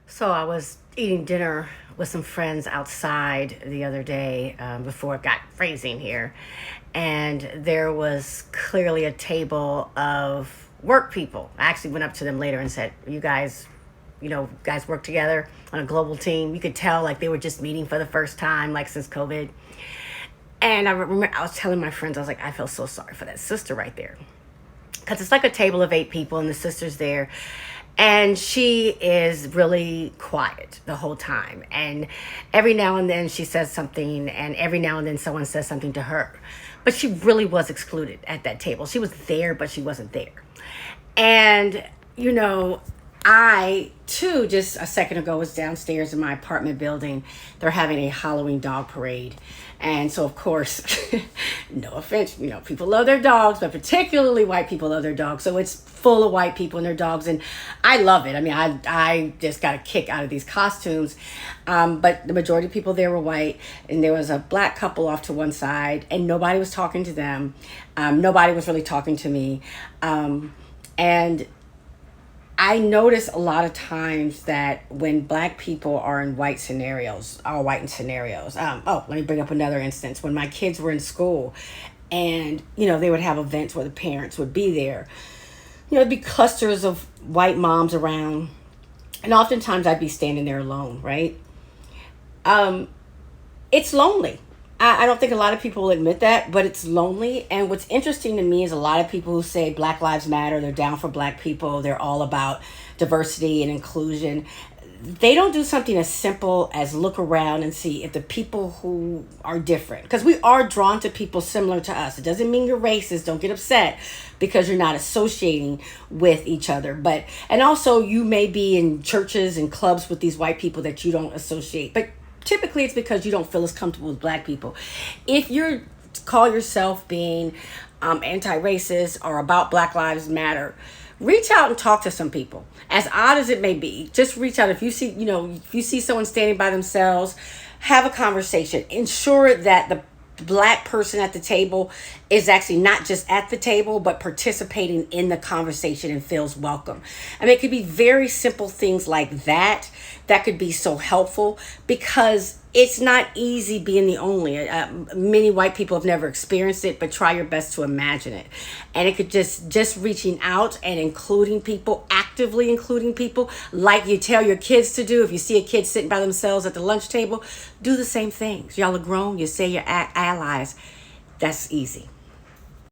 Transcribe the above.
So I was eating dinner with some friends outside the other day before it got freezing here. And there was clearly a table of work people. I actually went up to them later and said, "You guys, guys work together on a global team." You could tell like they were just meeting for the first time, like since COVID. And I remember I was telling my friends, I was like, I feel so sorry for that sister right there, because it's like a table of 8 people and the sister's there, and she is really quiet the whole time, and every now and then she says something, and every now and then someone says something to her, but she really was excluded at that table. She was there but she wasn't there. And you know I too, just a second ago, was downstairs in my apartment building. They're having a Halloween dog parade. And so, of course, no offense, people love their dogs, but particularly white people love their dogs. So it's full of white people and their dogs. And I love it. I mean, I just got a kick out of these costumes. But the majority of people there were white. And there was a black couple off to one side. And nobody was talking to them. Nobody was really talking to me. And I notice a lot of times that when black people are in white scenarios. Let me bring up another instance. When my kids were in school and, they would have events where the parents would be there, it'd be clusters of white moms around. And oftentimes I'd be standing there alone, right? It's lonely. I don't think a lot of people will admit that, but it's lonely. And what's interesting to me is a lot of people who say Black Lives Matter, they're down for black people, they're all about diversity and inclusion. They don't do something as simple as look around and see if the people who are different, because we are drawn to people similar to us. It doesn't mean you're racist. Don't get upset because you're not associating with each other. And also you may be in churches and clubs with these white people that you don't associate. But typically it's because you don't feel as comfortable with black people. If you call yourself being anti-racist or about Black Lives Matter, reach out and talk to some people. As odd as it may be, just reach out. If you see, if you see someone standing by themselves, have a conversation. Ensure that the black person at the table is actually not just at the table but participating in the conversation and feels welcome. I mean, it could be very simple things like that could be so helpful, because it's not easy being the only. Many white people have never experienced it, but try your best to imagine it. And it could just reaching out and including people, actively including people, like you tell your kids to do. If you see a kid sitting by themselves at the lunch table, do the same things. Y'all are grown. You say you're allies. That's easy.